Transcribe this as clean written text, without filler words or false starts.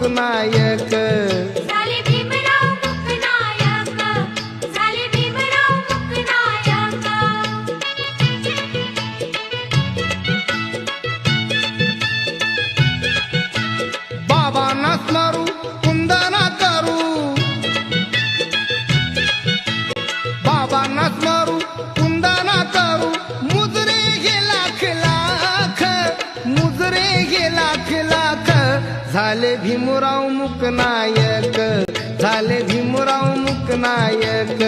मुकनायक. झाले भीमराव मुकनायक, झाले भीमराव मुकनायक. बाबांना स्मरू कुंदना करू, बाबांना स्मरू कुंदना करू. मुजरे गे लाख लाख, मुजरे गे लाख लाख. झाले भीमराव मुकनायक, झाले भीमराव मुकनायक.